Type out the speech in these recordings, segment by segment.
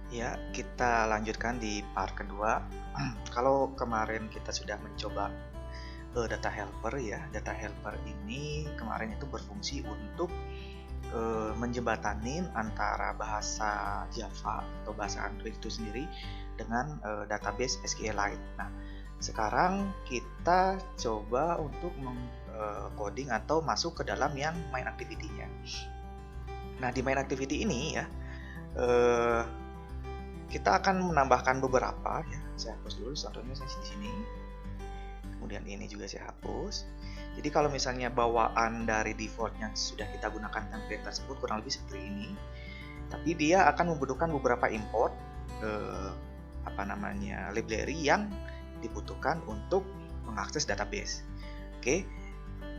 Ya, kita lanjutkan di part kedua. Kalau kemarin kita sudah mencoba data helper ya, data helper ini kemarin itu berfungsi untuk menjembatanin antara bahasa Java atau bahasa Android itu sendiri dengan database SQLite. Nah, sekarang kita coba untuk coding atau masuk ke dalam yang main activity-nya. Nah, di main activity ini ya, kita akan menambahkan beberapa ya. Saya hapus dulu contohnya saya di sini. Kemudian ini juga saya hapus. Jadi kalau misalnya bawaan dari default yang sudah kita gunakan template tersebut kurang lebih seperti ini. Tapi dia akan membutuhkan beberapa import library yang dibutuhkan untuk mengakses database. Oke,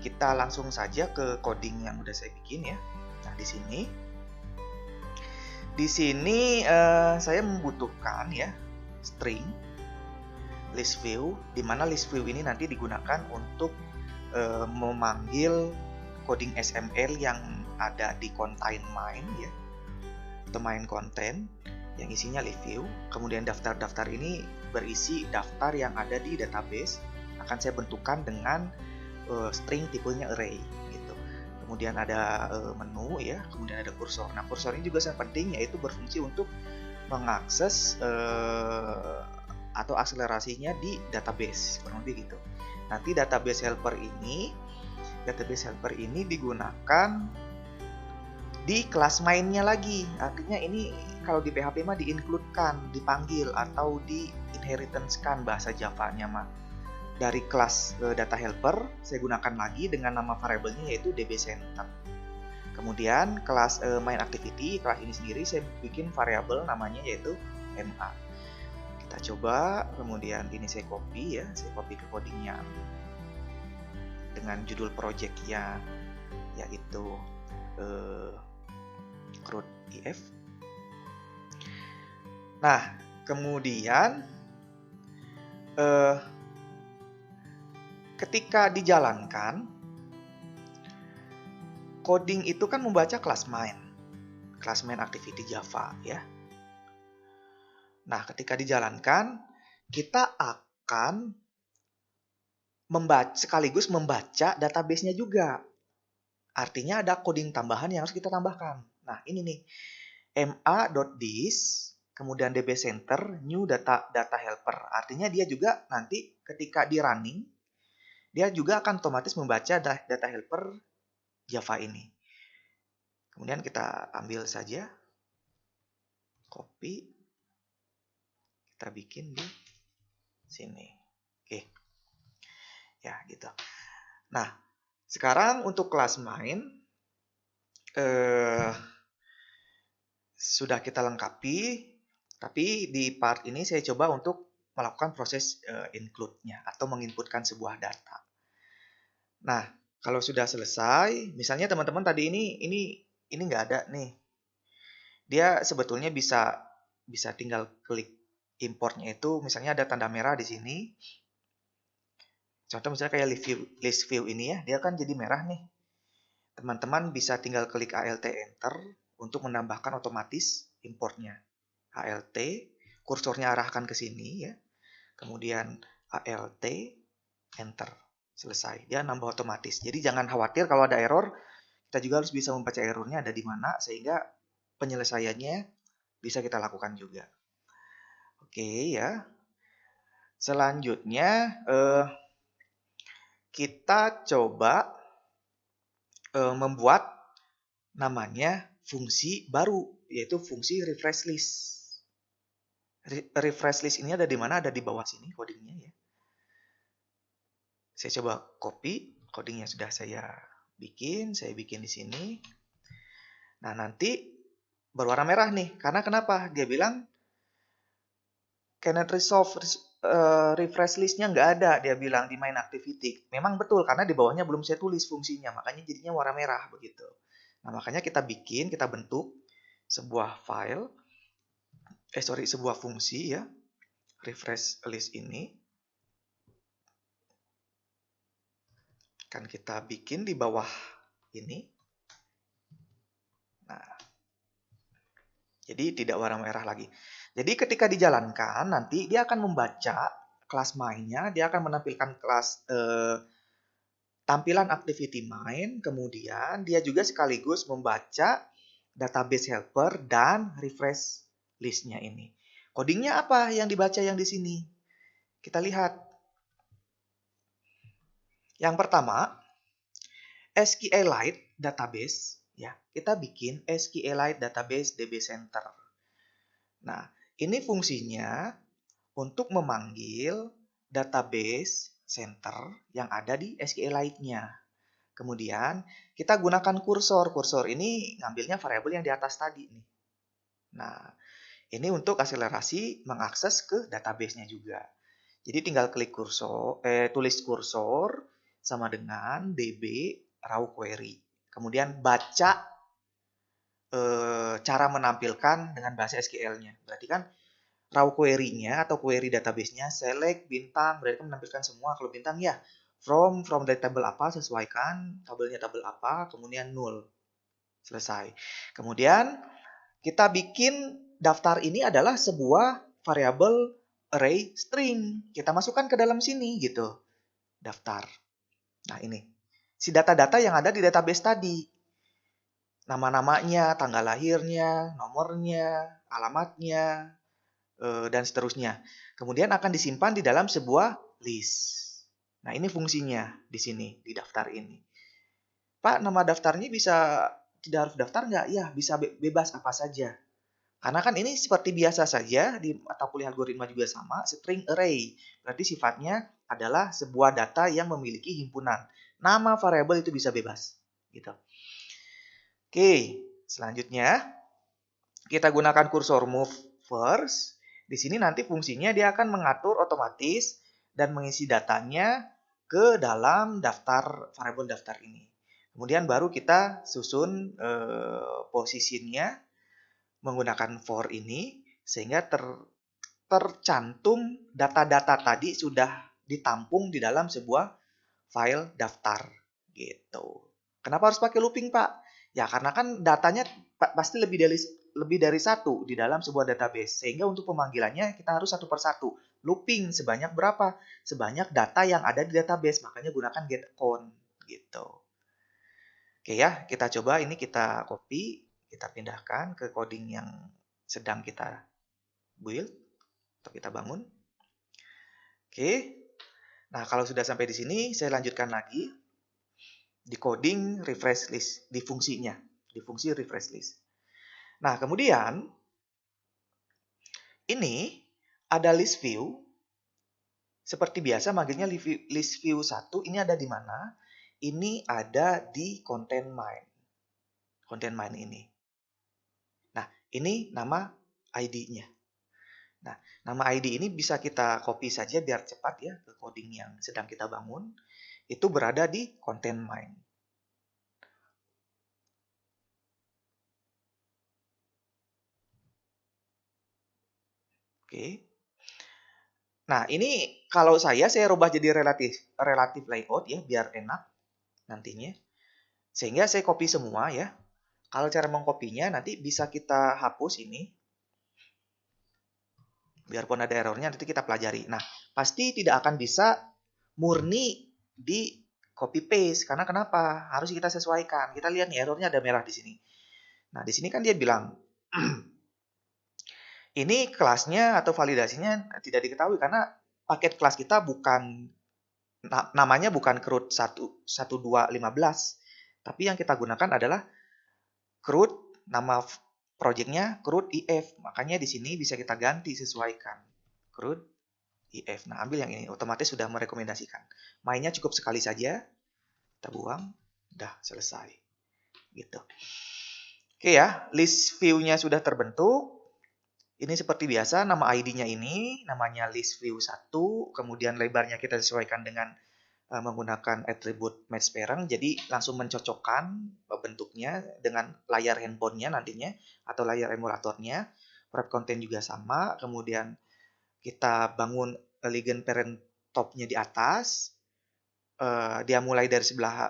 kita langsung saja ke coding yang udah saya bikin ya. Nah, di sini saya membutuhkan ya string list view, di mana list view ini nanti digunakan untuk memanggil coding XML yang ada di contain main ya, atau main content yang isinya list view. Kemudian daftar-daftar ini berisi daftar yang ada di database, akan saya bentukkan dengan string tipenya array gitu. Kemudian ada menu ya, kemudian ada kursor. Nah, kursor ini juga sangat penting, yaitu berfungsi untuk mengakses atau akselerasinya di database, kurang lebih gitu. Nanti database helper ini digunakan di kelas mainnya lagi. Artinya ini kalau di PHP mah di-include-kan, dipanggil atau di-inheritance-kan bahasa Java-nya mah. Dari kelas data helper saya gunakan lagi dengan nama variabelnya yaitu dbCenter. Kemudian kelas main activity, kelas ini sendiri saya bikin variabel namanya yaitu MA. Kita coba, kemudian ini saya copy ya, saya copy ke codingnya dengan judul projectnya yaitu root if. Nah, kemudian ketika dijalankan, coding itu kan membaca kelas main activity Java ya. Nah, ketika dijalankan, kita akan sekaligus membaca database-nya juga. Artinya ada coding tambahan yang harus kita tambahkan. Nah, ini nih. ma.this, kemudian dbCenter, new data helper. Artinya dia juga nanti ketika di running, dia juga akan otomatis membaca data helper Java ini. Kemudian kita ambil saja, copy, kita bikin di sini. Oke. Ya, gitu. Nah, sekarang untuk kelas main sudah kita lengkapi, tapi di part ini saya coba untuk melakukan proses include-nya atau menginputkan sebuah data. Nah, kalau sudah selesai, misalnya teman-teman tadi ini nggak ada nih. Dia sebetulnya bisa tinggal klik importnya itu, misalnya ada tanda merah di sini. Contoh misalnya kayak list view ini ya, dia kan jadi merah nih. Teman-teman bisa tinggal klik ALT enter untuk menambahkan otomatis importnya. ALT, kursornya arahkan ke sini ya. Kemudian ALT enter. Selesai. Dia nambah otomatis. Jadi jangan khawatir kalau ada error, kita juga harus bisa membaca errornya ada di mana sehingga penyelesaiannya bisa kita lakukan juga. Oke ya. Selanjutnya kita coba membuat namanya fungsi baru, yaitu fungsi refresh list. Refresh list ini ada di mana? Ada di bawah sini codingnya ya. Saya coba copy, codingnya sudah saya bikin di sini. Nah, nanti berwarna merah nih, karena kenapa? Dia bilang cannot resolve refresh listnya nggak ada, dia bilang di main activity. Memang betul, karena di bawahnya belum saya tulis fungsinya, makanya jadinya warna merah begitu. Nah, makanya kita bentuk sebuah file, sebuah fungsi ya, refresh list ini. Kan kita bikin di bawah ini. Nah, Jadi tidak warna merah lagi. Jadi ketika dijalankan nanti dia akan membaca kelas mainnya, dia akan menampilkan kelas tampilan activity main, kemudian dia juga sekaligus membaca database helper dan refresh listnya ini. Codingnya apa yang dibaca yang di sini? Kita lihat. Yang pertama, SQLite database. Ya, kita bikin SQLite database DB Center. Nah, ini fungsinya untuk memanggil database center yang ada di SQLite-nya. Kemudian kita gunakan kursor. Kursor ini ngambilnya variabel yang di atas tadi nih. Nah, ini untuk akselerasi mengakses ke database-nya juga. Jadi tinggal klik kursor, tulis kursor sama dengan db raw query. Kemudian baca cara menampilkan dengan bahasa SQL-nya. Berarti kan raw query-nya atau query database-nya select bintang, berarti kan menampilkan semua. Kalau bintang ya from dari tabel apa, sesuaikan tabelnya tabel apa, kemudian null. Selesai. Kemudian kita bikin daftar ini adalah sebuah variabel array string. Kita masukkan ke dalam sini gitu. Daftar. Nah, ini. Si data-data yang ada di database tadi. Nama-namanya, tanggal lahirnya, nomornya, alamatnya, dan seterusnya. Kemudian akan disimpan di dalam sebuah list. Nah, ini fungsinya di sini, di daftar ini. Pak, nama daftarnya bisa tidak harus daftar nggak? Ya, bisa bebas apa saja. Karena kan ini seperti biasa saja, di mata kuliah algoritma juga sama, string array. Berarti sifatnya adalah sebuah data yang memiliki himpunan. Nama variabel itu bisa bebas. Gitu. Oke, selanjutnya kita gunakan kursor move first. Di sini nanti fungsinya dia akan mengatur otomatis dan mengisi datanya ke dalam daftar variabel daftar ini. Kemudian baru kita susun posisinya menggunakan for ini sehingga tercantum data-data tadi sudah ditampung di dalam sebuah file daftar gitu. Kenapa harus pakai looping, Pak? Ya karena kan datanya pasti lebih dari satu di dalam sebuah database. Sehingga untuk pemanggilannya kita harus satu persatu. Looping sebanyak berapa? Sebanyak data yang ada di database. Makanya gunakan get count gitu. Oke ya, kita coba ini kita copy, kita pindahkan ke coding yang sedang kita build atau kita bangun. Oke. Nah, kalau sudah sampai di sini, saya lanjutkan lagi di coding refresh list, di fungsinya, di fungsi refresh list. Nah, kemudian ini ada list view. Seperti biasa manggilnya list view 1, ini ada di mana? Ini ada di content main. Content main ini. Nah, ini nama ID-nya. Nah, nama ID ini bisa kita copy saja biar cepat ya ke coding yang sedang kita bangun. Itu berada di content main. Oke. Nah, ini kalau saya rubah jadi relatif layout ya biar enak nantinya. Sehingga saya copy semua ya. Kalau cara mengkopinya nanti bisa kita hapus ini. Biarpun ada errornya nanti kita pelajari. Nah, pasti tidak akan bisa murni di copy paste karena kenapa? Harus kita sesuaikan. Kita lihat nih errornya ada merah di sini. Nah, di sini kan dia bilang ini kelasnya atau validasinya tidak diketahui karena paket kelas kita bukan namanya bukan CRUD 1215. Tapi yang kita gunakan adalah CRUD, nama projectnya CRUD IF. Makanya di sini bisa kita ganti sesuaikan. CRUD IF. Nah, ambil yang ini. Otomatis sudah merekomendasikan. Mainnya cukup sekali saja. Kita buang. Udah selesai. Gitu. Oke ya, list view-nya sudah terbentuk. Ini seperti biasa, nama ID-nya ini, namanya list view 1, kemudian lebarnya kita sesuaikan dengan menggunakan atribut match parent, jadi langsung mencocokkan bentuknya dengan layar handphonenya nantinya, atau layar emulatornya. Wrap content juga sama, kemudian kita bangun elegant parent top-nya di atas, dia mulai dari sebelah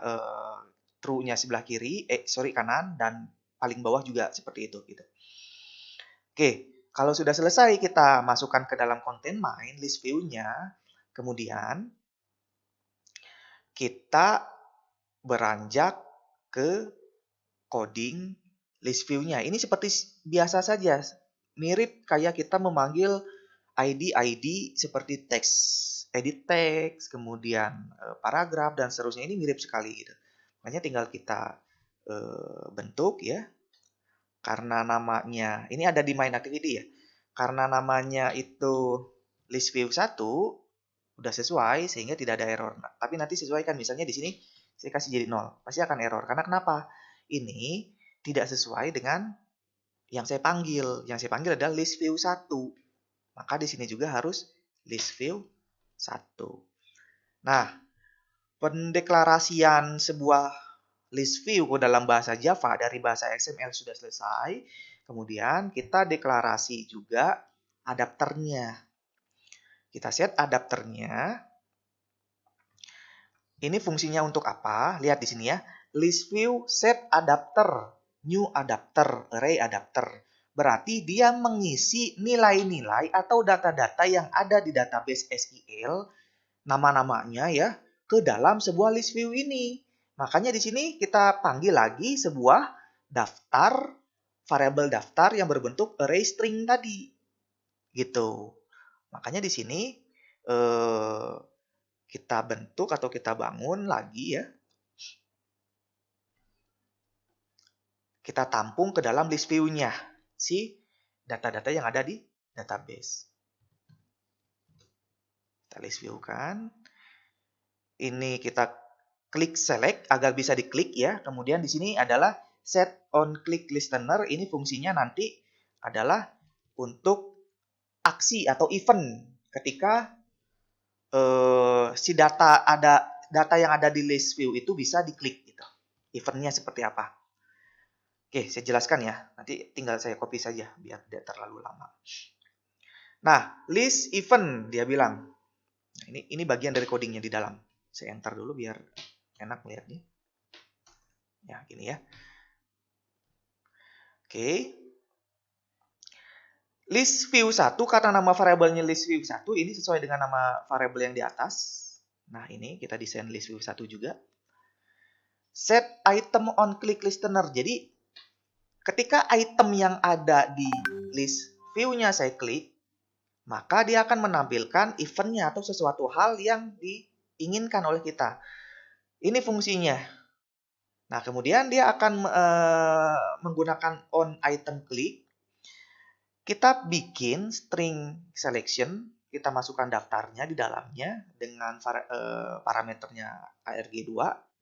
true-nya sebelah kiri, kanan, dan paling bawah juga seperti itu gitu. Oke, kalau sudah selesai kita masukkan ke dalam content main list view-nya, kemudian kita beranjak ke coding list view-nya. Ini seperti biasa saja, mirip kayak kita memanggil ID seperti teks, edit teks, kemudian paragraf dan seterusnya. Ini mirip sekali gitu. Makanya tinggal kita bentuk ya. Karena namanya ini ada di main activity ya. Karena namanya itu list view 1 udah sesuai sehingga tidak ada error. Nah, tapi nanti sesuaikan misalnya di sini saya kasih jadi 0, pasti akan error. Karena kenapa? Ini tidak sesuai dengan yang saya panggil. Yang saya panggil adalah list view 1. Maka di sini juga harus list view 1. Nah, pendeklarasian sebuah list view dalam bahasa Java dari bahasa XML sudah selesai. Kemudian kita deklarasi juga adapternya. Kita set adapternya. Ini fungsinya untuk apa? Lihat di sini ya. List view set adapter, new adapter, array adapter. Berarti dia mengisi nilai-nilai atau data-data yang ada di database SQL, nama-namanya ya, ke dalam sebuah list view ini. Makanya di sini kita panggil lagi sebuah daftar, variabel daftar yang berbentuk array string tadi. Gitu. Makanya di sini kita bentuk atau kita bangun lagi ya. Kita tampung ke dalam list view-nya si data-data yang ada di database. Kita list view kan. Ini kita klik select agar bisa diklik ya. Kemudian di sini adalah set on click listener. Ini fungsinya nanti adalah untuk aksi atau event ketika si data yang ada di list view itu bisa diklik gitu. Eventnya seperti apa? Oke, saya jelaskan ya. Nanti tinggal saya copy saja biar tidak terlalu lama. Nah, list event dia bilang. Nah, ini bagian dari codingnya di dalam. Saya enter dulu biar enak melihatnya. Ya, gini ya. Oke. List view 1 karena nama variabelnya list view 1 ini sesuai dengan nama variabel yang di atas. Nah, ini kita desain list view 1 juga. Set item on click listener. Jadi ketika item yang ada di list view-nya saya klik, maka dia akan menampilkan event-nya atau sesuatu hal yang diinginkan oleh kita. Ini fungsinya. Nah, kemudian dia akan menggunakan on item click. Kita bikin string selection, kita masukkan daftarnya di dalamnya dengan parameternya arg2.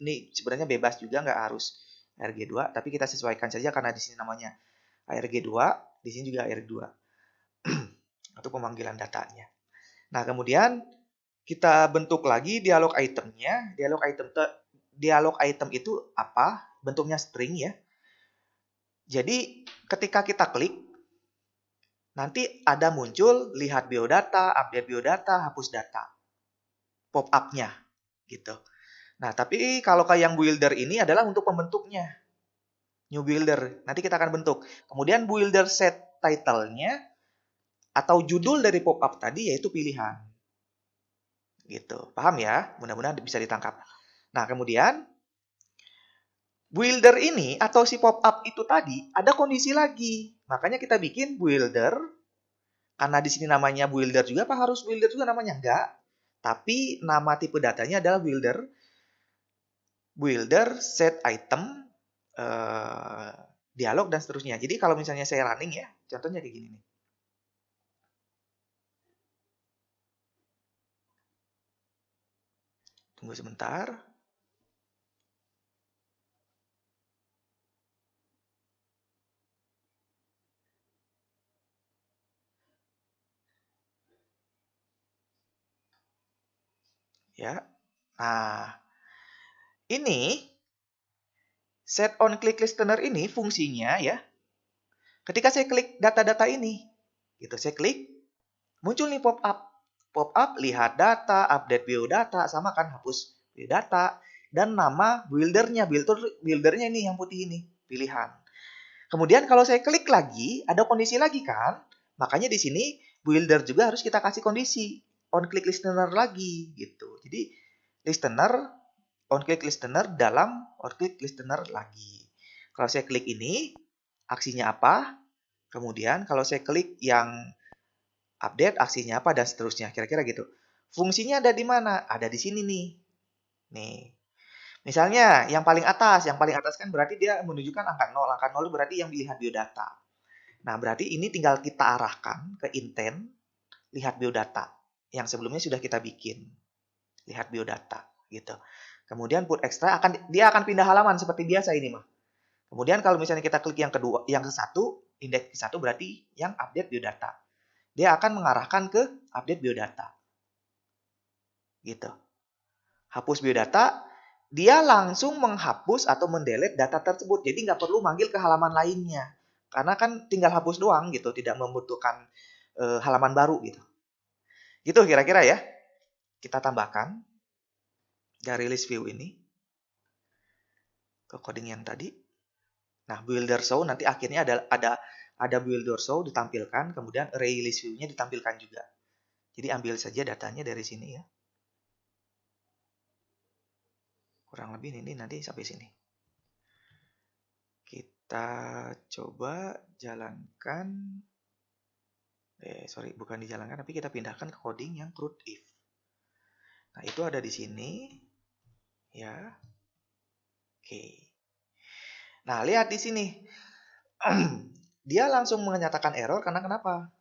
Ini sebenarnya bebas juga, nggak harus arg2, tapi kita sesuaikan saja karena di sini namanya arg2, di sini juga arg2 untuk pemanggilan datanya. Nah, kemudian kita bentuk lagi dialog itemnya. Dialog item itu apa? Bentuknya string ya. Jadi ketika kita klik, nanti ada muncul lihat biodata, update biodata, hapus data. Pop-up-nya gitu. Nah, tapi kalau kayak yang builder ini adalah untuk pembentuknya. New builder. Nanti kita akan bentuk. Kemudian builder set title-nya atau judul dari pop-up tadi yaitu pilihan. Gitu. Paham ya? Mudah-mudahan bisa ditangkap. Nah, kemudian builder ini atau si pop-up itu tadi ada kondisi lagi. Makanya kita bikin builder. Karena di sini namanya builder juga, apa harus builder juga namanya? Enggak. Tapi nama tipe datanya adalah builder. Builder, set item, dialog, dan seterusnya. Jadi kalau misalnya saya running ya, contohnya kayak gini nih. Tunggu sebentar. Ya. Nah, ini set on click listener ini fungsinya ya. Ketika saya klik data-data ini, gitu saya klik, muncul nih pop-up. Pop-up lihat data, update biodata, sama kan hapus biodata, dan nama buildernya. Buildernya ini yang putih ini, pilihan. Kemudian kalau saya klik lagi, ada kondisi lagi kan? Makanya di sini builder juga harus kita kasih kondisi on click listener lagi gitu. Jadi listener, on click listener dalam on click listener lagi. Kalau saya klik ini, aksinya apa? Kemudian kalau saya klik yang update, aksinya apa, dan seterusnya. Kira-kira gitu. Fungsinya ada di mana? Ada di sini nih. Nih. Misalnya yang paling atas kan berarti dia menunjukkan angka 0. Angka 0 berarti yang dilihat biodata. Nah, berarti ini tinggal kita arahkan ke intent, lihat biodata. Yang sebelumnya sudah kita bikin. Lihat biodata, gitu. Kemudian put extra, dia akan pindah halaman seperti biasa ini mah. Kemudian kalau misalnya kita klik yang kedua, yang ke satu, indeks ke satu berarti yang update biodata. Dia akan mengarahkan ke update biodata. Gitu. Hapus biodata, dia langsung menghapus atau mendelete data tersebut. Jadi nggak perlu manggil ke halaman lainnya. Karena kan tinggal hapus doang gitu, tidak membutuhkan halaman baru gitu. Gitu kira-kira ya. Kita tambahkan dari list view ini ke coding yang tadi. Nah, builder show nanti akhirnya ada builder show ditampilkan, kemudian array list view-nya ditampilkan juga. Jadi ambil saja datanya dari sini ya. Kurang lebih ini nanti sampai sini. Kita coba jalankan. Bukan dijalankan, tapi kita pindahkan ke coding yang CRUD if. Nah, itu ada di sini. Ya. Oke. Nah, lihat di sini. Dia langsung menyatakan error karena kenapa?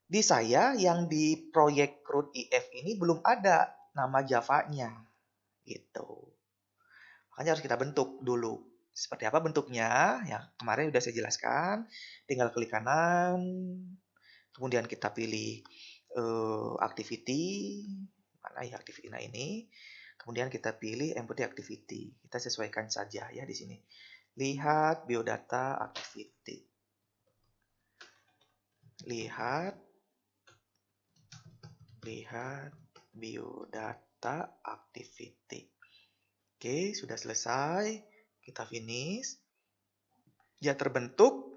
Di saya yang di proyek CRUD if ini belum ada nama Java-nya. Gitu. Makanya harus kita bentuk dulu. Seperti apa bentuknya? Ya, kemarin sudah saya jelaskan. Tinggal klik kanan. Kemudian kita pilih activity. Mana ya activity? Nah ini. Kemudian kita pilih empty activity. Kita sesuaikan saja ya di sini. Lihat biodata activity. Lihat biodata activity. Oke, sudah selesai. Kita finish. Dia terbentuk.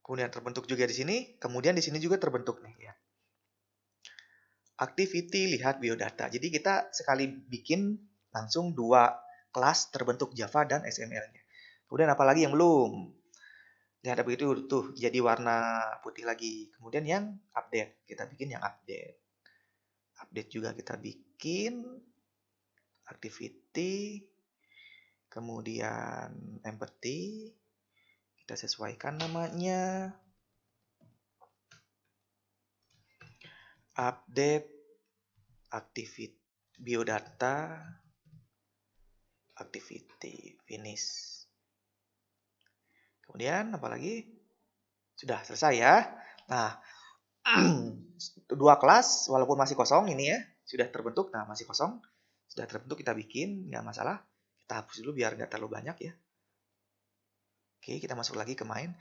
Kemudian terbentuk juga di sini. Kemudian di sini juga terbentuk nih ya. Activity lihat biodata. Jadi kita sekali bikin langsung dua kelas terbentuk Java dan XML-nya. Kemudian apalagi yang belum? Lihat begitu tuh jadi warna putih lagi. Kemudian yang update. Kita bikin yang update. Update juga kita bikin. Activity. Kemudian empty. Kita sesuaikan namanya. Update activity biodata activity finish. Kemudian apalagi? Sudah selesai ya. Nah, dua kelas walaupun masih kosong ini ya, sudah terbentuk. Nah, masih kosong. Sudah terbentuk kita bikin, nggak masalah. Kita hapus dulu biar nggak terlalu banyak ya. Oke, kita masuk lagi ke main.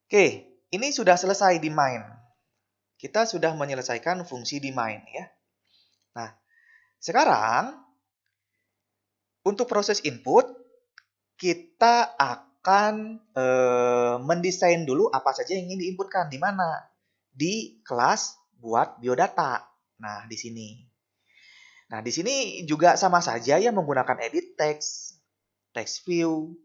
Oke, ini sudah selesai di main. Kita sudah menyelesaikan fungsi di main ya. Nah, sekarang untuk proses input kita akan mendesain dulu apa saja yang ingin diinputkan di mana? Di kelas buat biodata. Nah, di sini. Nah, di sini juga sama saja ya menggunakan edit text, text view.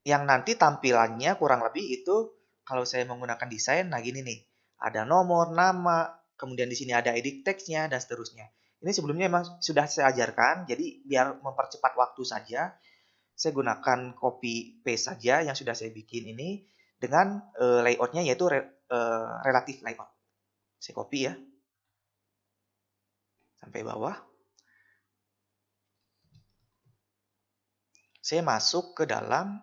Yang nanti tampilannya kurang lebih itu kalau saya menggunakan desain, nah gini nih. Ada nomor, nama, kemudian di sini ada edit text-nya dan seterusnya. Ini sebelumnya memang sudah saya ajarkan, jadi biar mempercepat waktu saja, saya gunakan copy paste saja yang sudah saya bikin ini dengan layout-nya yaitu relative layout. Saya copy ya. Sampai bawah. Saya masuk ke dalam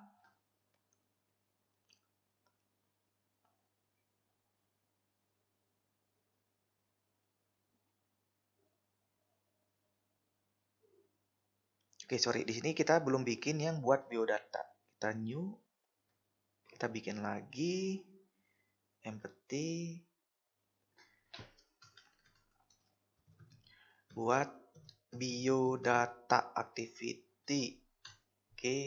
Oke, sorry. Di sini kita belum bikin yang buat biodata. Kita new. Kita bikin lagi. Empty. Buat biodata activity. Oke.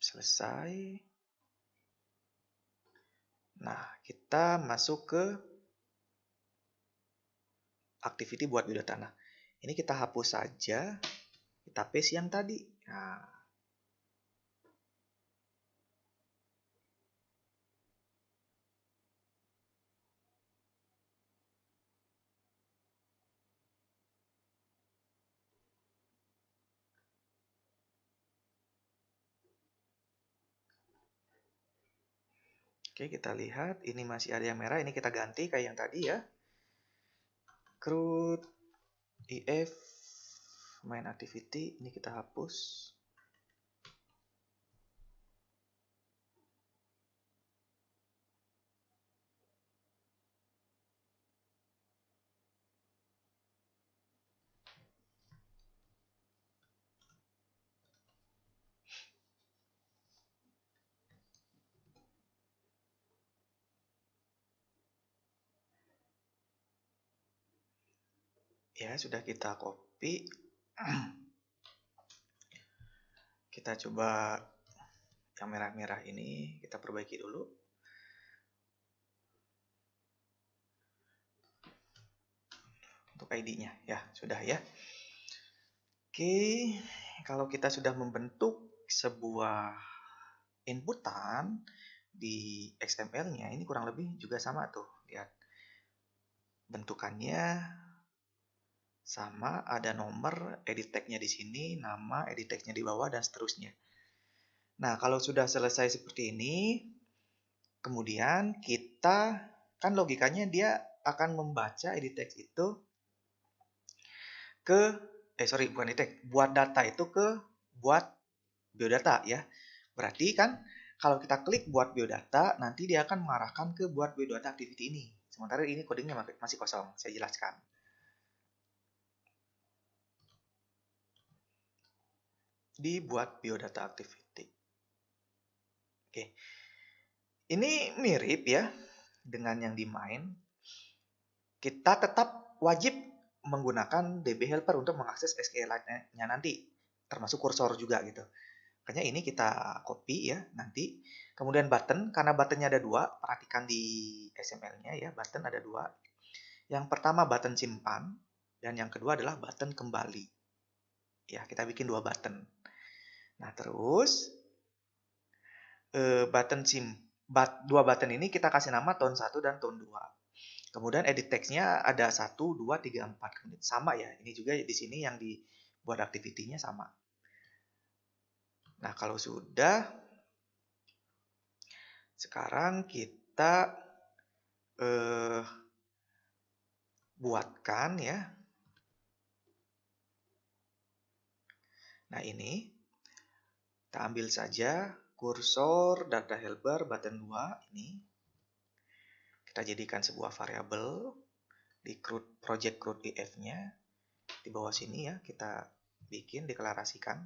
Selesai. Nah, kita masuk ke activity buat biodata. Nah, ini kita hapus saja. Kita paste yang tadi. Nah, oke, kita lihat. Ini masih ada yang merah. Ini kita ganti kayak yang tadi ya. Crude, if, main activity. Ini kita hapus. Ya, sudah kita copy. Kita coba yang merah-merah ini kita perbaiki dulu. Untuk ID-nya ya, sudah ya. Oke, kalau kita sudah membentuk sebuah inputan di XML-nya, ini kurang lebih juga sama tuh. Lihat. Bentukannya sama, ada nomor, edit tag-nya di sini, nama, edit tag-nya di bawah, dan seterusnya. Nah, kalau sudah selesai seperti ini, kemudian kita, kan logikanya dia akan membaca edit text itu ke, bukan edit text, buat data itu ke buat biodata ya. Berarti kan kalau kita klik buat biodata, nanti dia akan mengarahkan ke buat biodata activity ini. Sementara ini codingnya masih kosong, saya jelaskan. Di buat biodata activity. Oke. Ini mirip ya dengan yang di main. Kita tetap wajib menggunakan DB helper untuk mengakses SQLite-nya nanti, termasuk kursor juga gitu. Makanya ini kita copy ya nanti. Kemudian button, karena buttonnya ada dua, perhatikan di XML-nya ya, button ada dua. Yang pertama button simpan, dan yang kedua adalah button kembali. Ya, kita bikin dua button. Nah, terus dua button ini kita kasih nama tone 1 dan tone 2. Kemudian edit text-nya ada 1, 2, 3, 4. Sama ya, ini juga di sini yang dibuat activity-nya sama. Nah, kalau sudah, sekarang kita buatkan ya. Nah, ini kita ambil saja kursor data helper button 2 ini. Kita jadikan sebuah variabel di project CRUD if-nya. Di bawah sini ya, kita bikin, deklarasikan.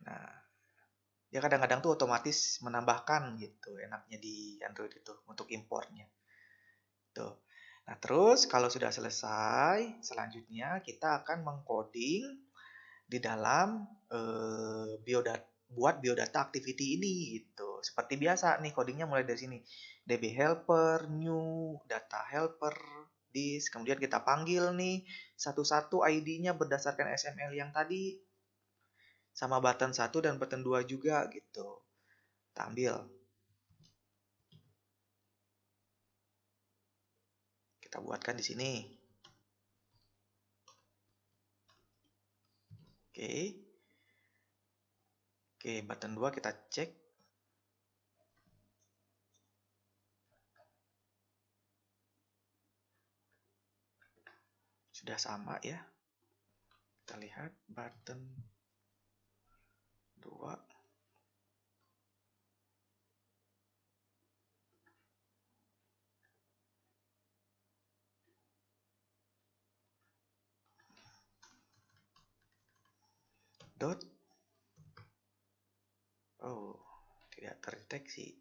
Nah, ya kadang-kadang tuh otomatis menambahkan gitu, enaknya di Android itu untuk importnya. Tuh. Nah, terus kalau sudah selesai, selanjutnya kita akan mengcoding di dalam buat biodata activity ini gitu. Seperti biasa nih codingnya mulai dari sini. DB helper, new, data helper, this. Kemudian kita panggil nih satu-satu ID-nya berdasarkan XML yang tadi. Sama button 1 dan button 2 juga gitu. Kita ambil. Kita buatkan di sini. Oke. Oke, button 2 kita cek. Sudah sama ya. Kita lihat button 2. Dot. Oh, tidak terdeteksi.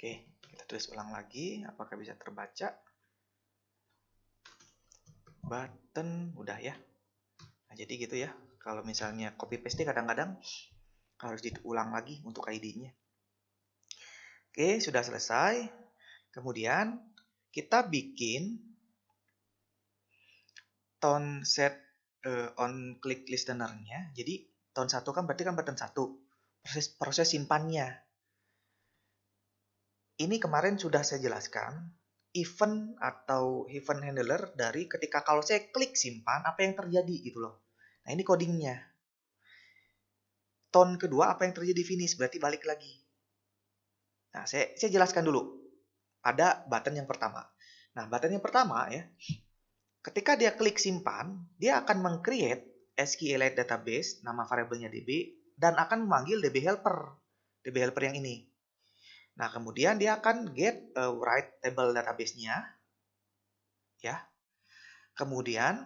Oke, kita tulis ulang lagi. Apakah bisa terbaca? Button, udah ya. Nah, jadi gitu ya. Kalau misalnya copy paste kadang-kadang harus diulang lagi untuk ID-nya. Oke, sudah selesai. Kemudian kita bikin tone set on click listener-nya. Jadi tone 1 kan berarti kan button 1. Proses simpannya. Ini kemarin sudah saya jelaskan. Event atau event handler dari ketika kalau saya klik simpan, apa yang terjadi gitu loh. Nah, ini codingnya. Tone kedua, apa yang terjadi finish, berarti balik lagi. Nah, saya jelaskan dulu. Ada button yang pertama. Nah, button yang pertama ya, ketika dia klik simpan, dia akan meng-create SQLite database, nama variabelnya DB, dan akan memanggil DB helper yang ini. Nah, kemudian dia akan get write table database-nya. Ya. Kemudian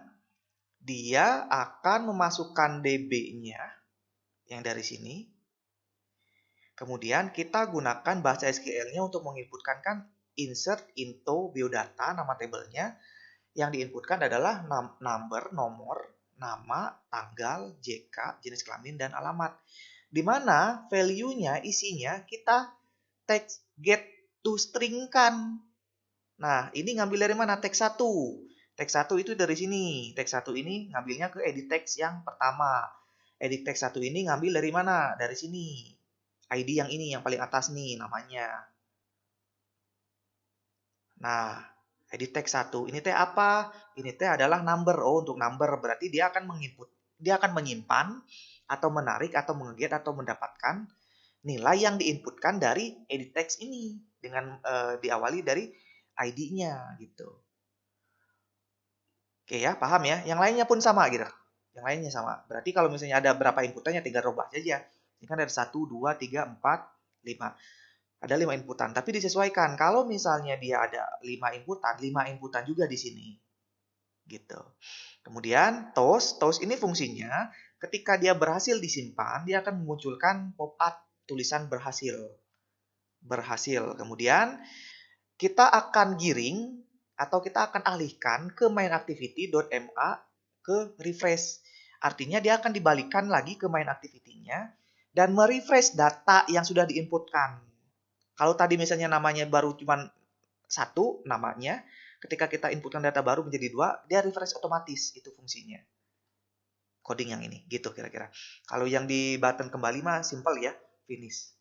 dia akan memasukkan DB-nya yang dari sini. Kemudian kita gunakan bahasa SQL-nya untuk menginputkan kan insert into biodata nama tabelnya. Yang diinputkan adalah nomor, nama, tanggal, JK, jenis kelamin, dan alamat. Di mana value-nya, isinya kita text get to string kan. Nah, ini ngambil dari mana? Text 1. Text 1 itu dari sini. Text 1 ini ngambilnya ke edit text yang pertama. Edit text 1 ini ngambil dari mana? Dari sini. ID yang ini, yang paling atas nih namanya. Nah, edit text 1. Ini teh apa? Ini teh adalah number. Oh, untuk number berarti dia akan menyimpan atau menarik atau mengeget atau mendapatkan nilai yang diinputkan dari edit text ini dengan diawali dari ID-nya gitu. Oke ya, paham ya? Yang lainnya pun sama gitu. Yang lainnya sama. Berarti kalau misalnya ada berapa inputannya tinggal rubah saja. Ini kan ada 1, 2, 3, 4, 5. Ada 5 inputan, tapi disesuaikan. Kalau misalnya dia ada 5 inputan juga di sini. Gitu. Kemudian toast ini fungsinya ketika dia berhasil disimpan, dia akan memunculkan pop-up tulisan berhasil. Kemudian kita akan giring atau kita akan alihkan ke main activity.ma ke refresh. Artinya dia akan dibalikkan lagi ke main activity-nya dan merefresh data yang sudah diinputkan. Kalau tadi misalnya namanya baru cuma 1 namanya, ketika kita inputkan data baru menjadi 2, dia refresh otomatis. Itu fungsinya. Coding yang ini, gitu kira-kira. Kalau yang di button kembali mah simple ya. Finish.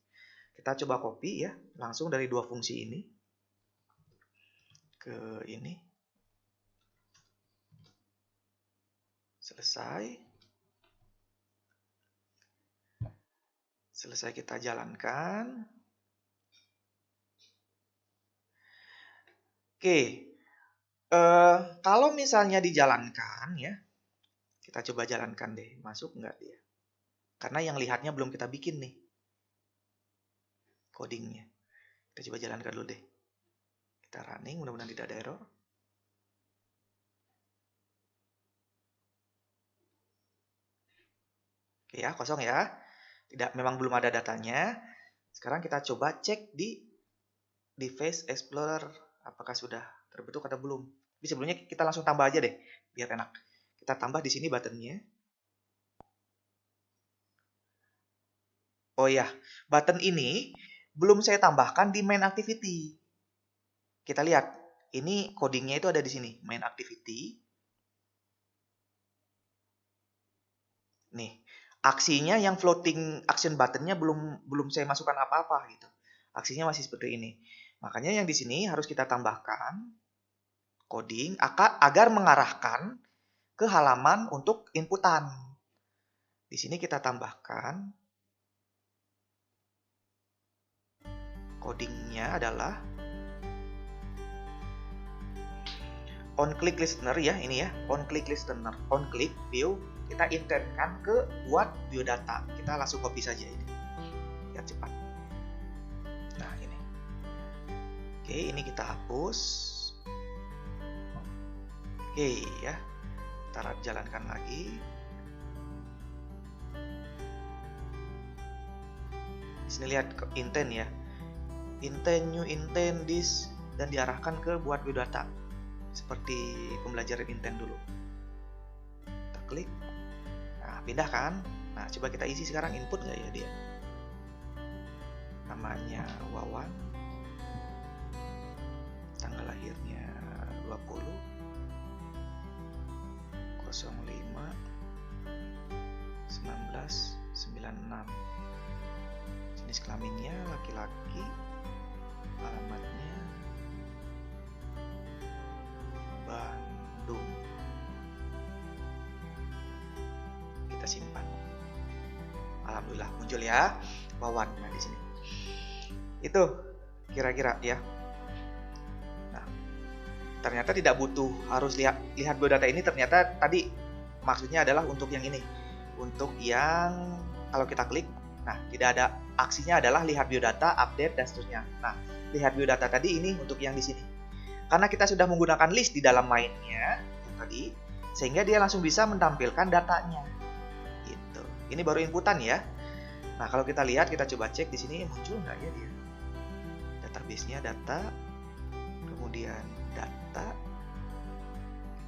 Kita coba copy ya, langsung dari 2 fungsi ini ke ini. Selesai kita jalankan. Oke. Kalau misalnya dijalankan ya, kita coba jalankan deh, masuk nggak dia? Karena yang lihatnya belum kita bikin nih. Codingnya. Kita coba jalankan dulu deh. Kita running, mudah-mudahan tidak ada error. Oke ya, kosong ya. Memang belum ada datanya. Sekarang kita coba cek di Device Explorer. Apakah sudah terbentuk atau belum? Tapi sebelumnya kita langsung tambah aja deh, biar enak. Kita tambah di sini buttonnya. Oh ya, button ini belum saya tambahkan di main activity. Kita lihat, ini codingnya itu ada di sini, main activity. Nih, aksinya yang floating action buttonnya belum saya masukkan apa-apa gitu. Aksinya masih seperti ini. Makanya yang di sini harus kita tambahkan coding agar mengarahkan ke halaman untuk inputan. Di sini kita tambahkan codingnya adalah on click listener ya, ini ya, on click listener, on click view, kita intentkan ke buat biodata. Kita langsung copy saja ini. Biar cepat. Nah, ini. Oke, ini kita hapus. Oke, ya. Kita jalankan lagi. Di sini lihat intent ya. intent, new intent, this, dan diarahkan ke buat biodata seperti pembelajaran intent dulu. Kita klik, nah pindah kan. Nah coba kita isi sekarang, input nggak ya dia. Namanya Wawan, tanggal lahirnya 20 05 1996, jenis kelaminnya laki-laki, alamatnya Bandung. Kita simpan. Alhamdulillah muncul ya Wawan. Nah di sini itu kira-kira ya. Nah ternyata tidak butuh harus lihat biodata ini. Ternyata tadi maksudnya adalah untuk yang ini, untuk yang kalau kita klik, nah tidak ada aksinya adalah lihat biodata, update dan seterusnya. Nah lihat biodata tadi ini untuk yang di sini, karena kita sudah menggunakan list di dalam mainnya yang tadi, sehingga dia langsung bisa menampilkan datanya. Gitu. Ini baru inputan ya. Nah kalau kita lihat, kita coba cek di sini muncul nggak ya dia. Database-nya data, kemudian data,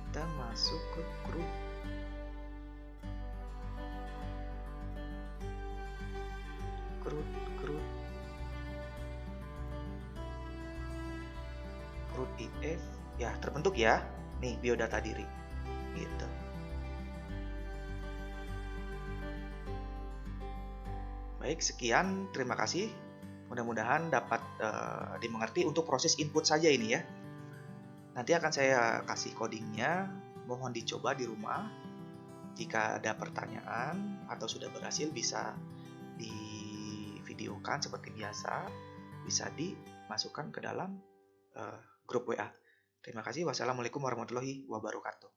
kita masuk ke grup IF ya, terbentuk ya nih biodata diri gitu. Baik, sekian, terima kasih. Mudah-mudahan dapat dimengerti untuk proses input saja ini ya. Nanti akan saya kasih codingnya, mohon dicoba di rumah. Jika ada pertanyaan atau sudah berhasil bisa divideokan seperti biasa, bisa dimasukkan ke dalam grup WA. Terima kasih. Wassalamualaikum warahmatullahi wabarakatuh.